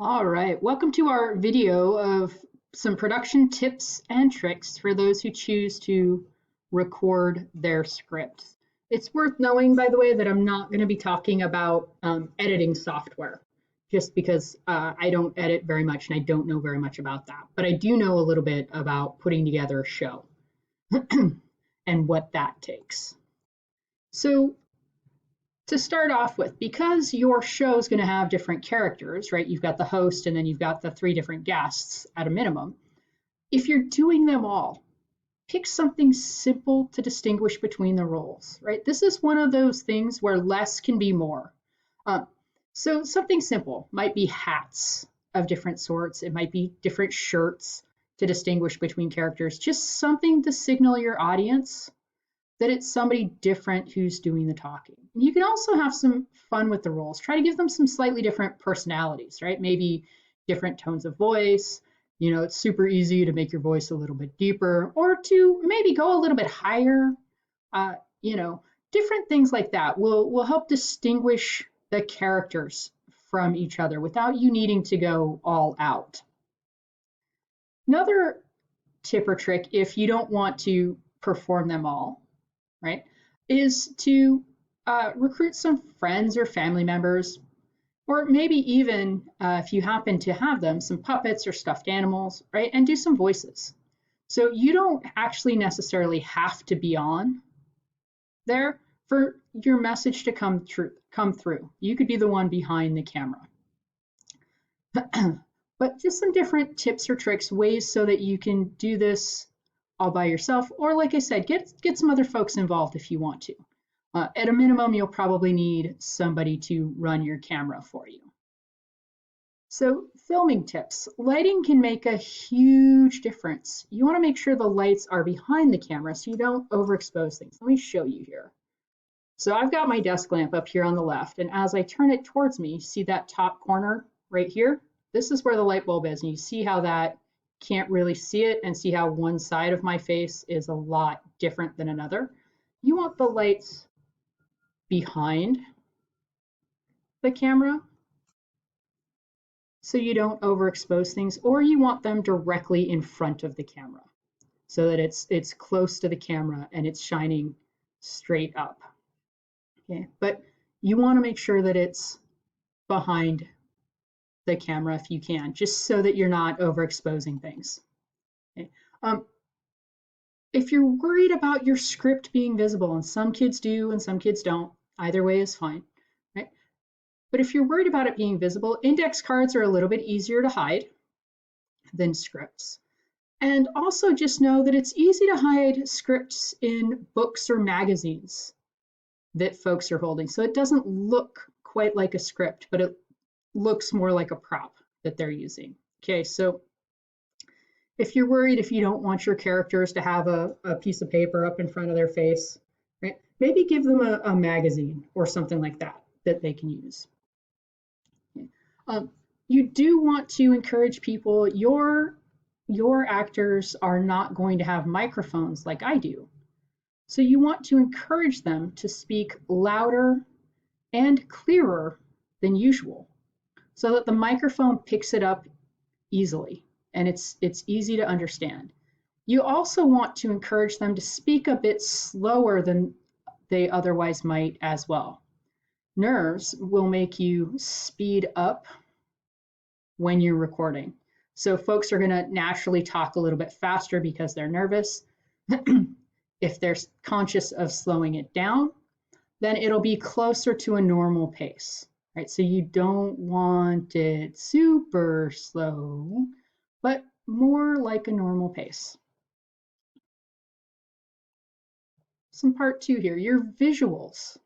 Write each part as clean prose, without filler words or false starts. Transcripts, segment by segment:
All right, welcome to our video of some production tips and tricks for those who choose to record their scripts. It's worth knowing, by the way, that I'm not going to be talking about editing software, just because I don't edit very much and I don't know very much about that. But I do know a little bit about putting together a show and what that takes. So to start off with, because your show is going to have different characters, right? You've got the host and then you've got the three different guests at a minimum. If you're doing them all, pick something simple to distinguish between the roles, right? This is one of those things where less can be more. So something simple might be hats of different sorts. It might be different shirts to distinguish between characters, just something to signal your audience that it's somebody different who's doing the talking. And you can also have some fun with the roles. Try to give them some slightly different personalities, right? Maybe different tones of voice. You know, it's super easy to make your voice a little bit deeper or to maybe go a little bit higher. You know, different things like that will help distinguish the characters from each other without you needing to go all out. Another tip or trick, if you don't want to perform them all, right, is to recruit some friends or family members, or maybe even if you happen to have them, some puppets or stuffed animals, right, and do some voices. So you don't actually necessarily have to be on there for your message to come through. You could be the one behind the camera. But just some different tips or tricks, ways so that you can do this all by yourself, or like I said, get some other folks involved if you want to. At a minimum, you'll probably need somebody to run your camera for you. So filming tips. Lighting can make a huge difference. You want to make sure the lights are behind the camera so you don't overexpose things. Let me show you here. So I've got my desk lamp up here on the left, and as I turn it towards me, see that top corner right here? This is where the light bulb is, and you see how that can't really see it, and see how one side of my face is a lot different than another. You want the lights behind the camera so you don't overexpose things, or you want them directly in front of the camera so that it's close to the camera and it's shining straight up. Okay, but you want to make sure that it's behind the camera if you can, just so that you're not overexposing things. Okay. If you're worried about your script being visible, and some kids do and some kids don't, either way is fine, right? But if you're worried about it being visible, index cards are a little bit easier to hide than scripts. And also just know that it's easy to hide scripts in books or magazines that folks are holding. So it doesn't look quite like a script, but it looks more like a prop that they're using. Okay, so if you're worried, if you don't want your characters to have a piece of paper up in front of their face, right, maybe give them a magazine or something like that that they can use. Okay. You do want to encourage people, your actors are not going to have microphones like I do. So you want to encourage them to speak louder and clearer than usual so that the microphone picks it up easily and it's easy to understand. You also want to encourage them to speak a bit slower than they otherwise might as well. Nerves will make you speed up when you're recording. So folks are going to naturally talk a little bit faster because they're nervous. If they're conscious of slowing it down, then it'll be closer to a normal pace, right? So you don't want it super slow, but more like a normal pace. Some part two here, your visuals.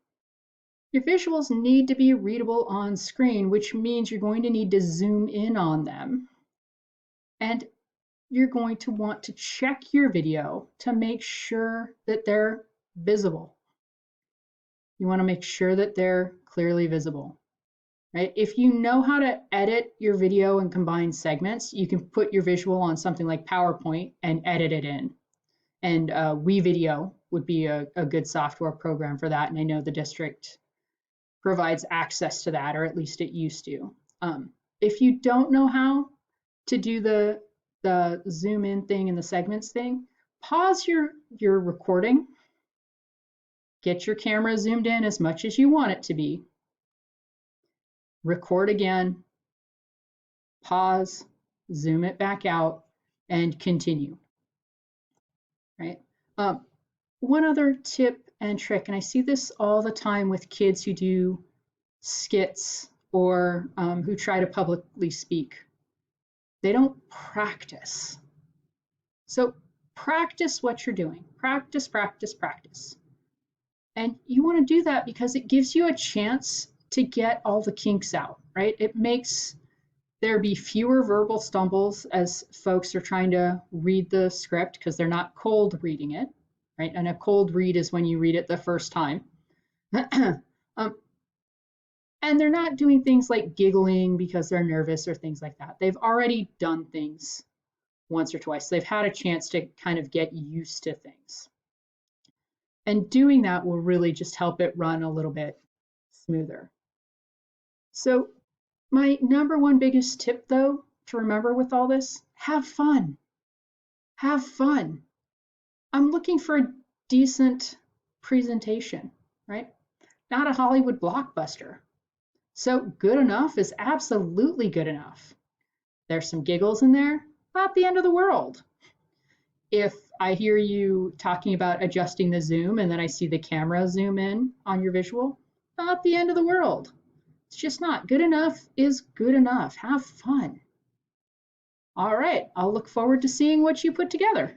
Your visuals need to be readable on screen, which means you're going to need to zoom in on them. And you're going to want to check your video to make sure that they're visible. You want to make sure that they're clearly visible, right? If you know how to edit your video and combine segments, you can put your visual on something like PowerPoint and edit it in. And WeVideo would be a good software program for that. And I know the district provides access to that, or at least it used to. if you don't know how to do the zoom in thing and the segments thing, pause your recording, get your camera zoomed in as much as you want it to be, record again, pause, zoom it back out, and continue, right? One other tip and trick, and I see this all the time with kids who do skits or who try to publicly speak. They don't practice. So practice what you're doing. Practice, practice, practice. And you want to do that because it gives you a chance to get all the kinks out, right? It makes there be fewer verbal stumbles as folks are trying to read the script because they're not cold reading it, right? And a cold read is when you read it the first time. And they're not doing things like giggling because they're nervous or things like that. They've already done things once or twice. They've had a chance to kind of get used to things. And doing that will really just help it run a little bit smoother. So my number one biggest tip, though, to remember with all this, have fun. Have fun. I'm looking for a decent presentation, right? Not a Hollywood blockbuster. So good enough is absolutely good enough. There's some giggles in there, not the end of the world. If I hear you talking about adjusting the zoom and then I see the camera zoom in on your visual, not the end of the world. It's just not. Good enough is good enough. Have fun. All right, I'll look forward to seeing what you put together.